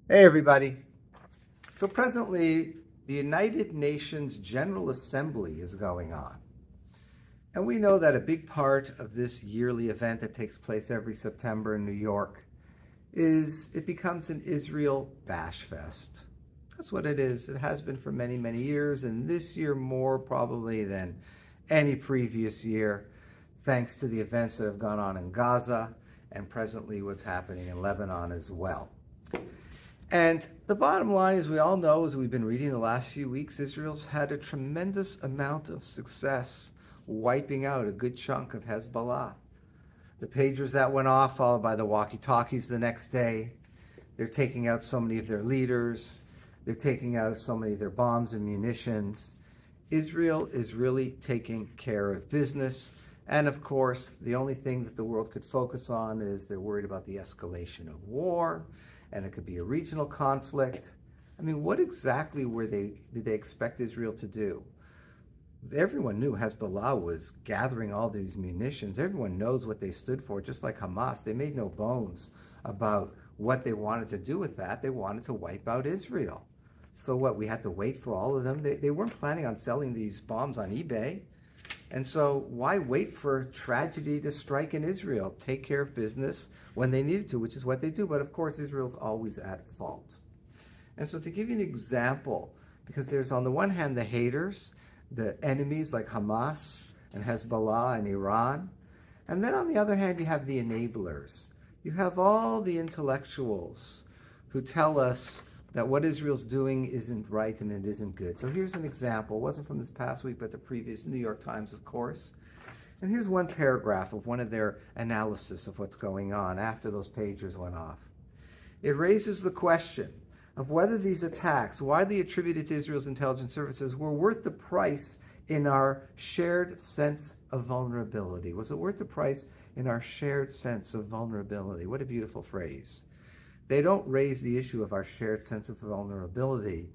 Hey, everybody. So presently, the United Nations General Assembly is going on. And we know that a big part of this yearly event that takes place every September in New York is it becomes an Israel bash fest. That's what it is. It has been for many, many years, and this year more probably than any previous year, thanks to the events that have gone on in Gaza and presently what's happening in Lebanon as well. And the bottom line, as we all know, as we've been reading the last few weeks, Israel's had a tremendous amount of success wiping out a good chunk of Hezbollah. The pagers that went off, followed by the walkie-talkies the next day. They're taking out so many of their leaders. They're taking out so many of their bombs and munitions. Israel is really taking care of business. And of course, the only thing that the world could focus on is they're worried about the escalation of war, and it could be a regional conflict. I mean, what exactly did they expect Israel to do? Everyone knew Hezbollah was gathering all these munitions. Everyone knows what they stood for, just like Hamas. They made no bones about what they wanted to do with that. They wanted to wipe out Israel. So what, we had to wait for all of them? They weren't planning on selling these bombs on eBay. And so why wait for tragedy to strike in Israel? Take care of business when they needed to, which is what they do. But of course, Israel's always at fault. And so to give you an example, because there's on the one hand the haters, the enemies like Hamas and Hezbollah and Iran. And then on the other hand, you have the enablers. You have all the intellectuals who tell us that what Israel's doing isn't right and it isn't good. So here's an example. It wasn't from this past week, but the previous New York Times, of course. And here's one paragraph of one of their analysis of what's going on after those pagers went off. It raises the question of whether these attacks, widely attributed to Israel's intelligence services, were worth the price in our shared sense of vulnerability. Was it worth the price in our shared sense of vulnerability? What a beautiful phrase. They don't raise the issue of our shared sense of vulnerability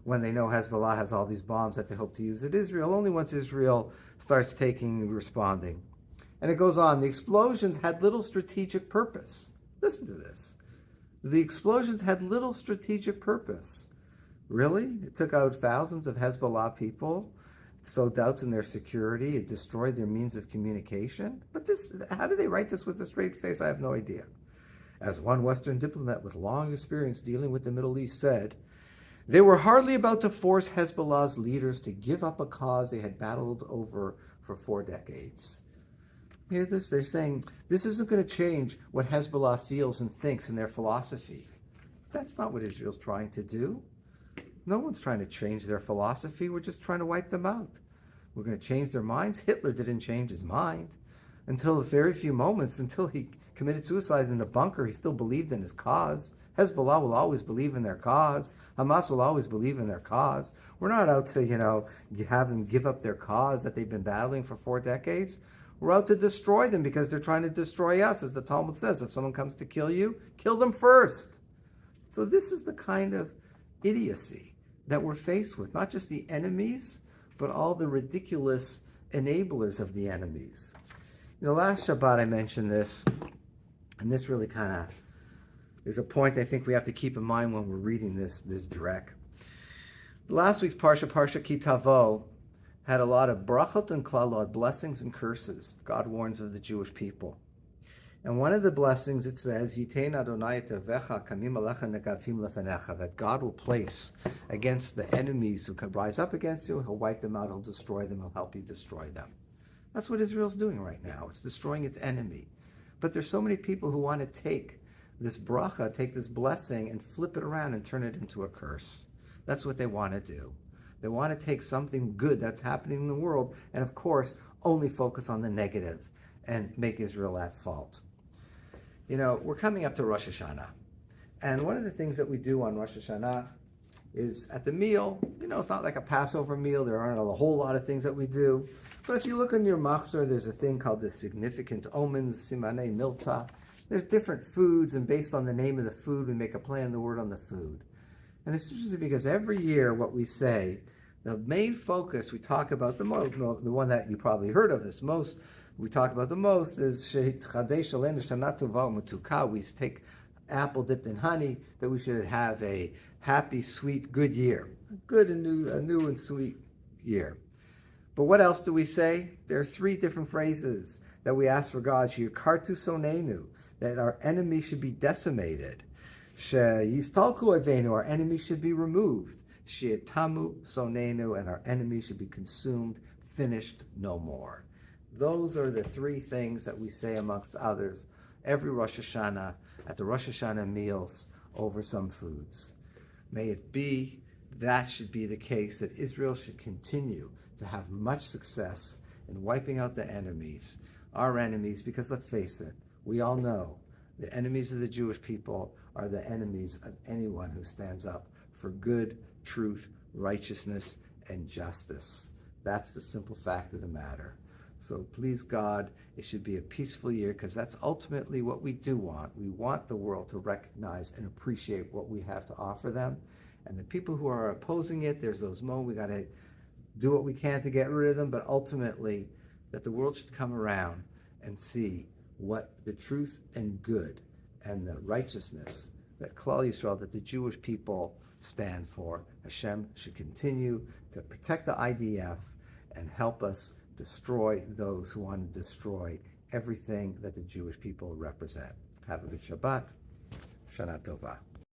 when they know Hezbollah has all these bombs that they hope to use at Israel, only once Israel starts responding. And it goes on, the explosions had little strategic purpose. Listen to this. The explosions had little strategic purpose. Really? It took out thousands of Hezbollah people, sowed doubts in their security, it destroyed their means of communication. But how do they write this with a straight face? I have no idea. As one Western diplomat with long experience dealing with the Middle East said, they were hardly about to force Hezbollah's leaders to give up a cause they had battled over for 4 decades. Hear this? They're saying, this isn't going to change what Hezbollah feels and thinks in their philosophy. That's not what Israel's trying to do. No one's trying to change their philosophy. We're just trying to wipe them out. We're going to change their minds. Hitler didn't change his mind until a very few moments, until he committed suicide in a bunker. He still believed in his cause. Hezbollah will always believe in their cause. Hamas will always believe in their cause. We're not out to, have them give up their cause that they've been battling for 4 decades. We're out to destroy them because they're trying to destroy us. As the Talmud says, if someone comes to kill you, kill them first. So this is the kind of idiocy that we're faced with, not just the enemies, but all the ridiculous enablers of the enemies. Last Shabbat I mentioned this, and this really kind of is a point I think we have to keep in mind when we're reading this Drek. Last week's Parsha Ki Tavo, had a lot of brachot and klalot, blessings and curses. God warns of the Jewish people. And one of the blessings, it says, Yitein Adonai tevecha kamim alecha negavim lefenecha, that God will place against the enemies who can rise up against you, he'll wipe them out, he'll destroy them, he'll help you destroy them. That's what Israel's doing right now. It's destroying its enemy. But there's so many people who want to take this bracha, take this blessing, and flip it around and turn it into a curse. That's what they want to do. They want to take something good that's happening in the world and, of course, only focus on the negative and make Israel at fault. We're coming up to Rosh Hashanah. And one of the things that we do on Rosh Hashanah is at the meal, it's not like a Passover meal. There aren't a whole lot of things that we do. But if you look in your machzor, there's a thing called the significant omens, simanei milta. There's different foods, and based on the name of the food, we make a play on the word on the food. And it's interesting because every year what we say, the main focus we talk about the most, the one that you probably heard of this most, we talk about the most is we take apple dipped in honey, that we should have a happy, sweet, good year. Good and new, a new and sweet year. But what else do we say? There are 3 different phrases that we ask for God. Shikartu sonenu, that our enemy should be decimated. Yistalku avenu, our enemy should be removed. Shiatamu sonenu, and our enemy should be consumed, finished, no more. Those are the 3 things that we say amongst others every Rosh Hashanah, at the Rosh Hashanah meals over some foods. May it be that should be the case, that Israel should continue to have much success in wiping out the enemies, our enemies, because let's face it, we all know the enemies of the Jewish people are the enemies of anyone who stands up for good, truth, righteousness, and justice. That's the simple fact of the matter. So please God, it should be a peaceful year, because that's ultimately what we do want. We want the world to recognize and appreciate what we have to offer them. And the people who are opposing it, there's those moments we got to do what we can to get rid of them, but ultimately that the world should come around and see what the truth and good and the righteousness that Klal Yisrael, that the Jewish people stand for. Hashem should continue to protect the IDF and help us destroy those who want to destroy everything that the Jewish people represent. Have a good Shabbat. Shana Tova.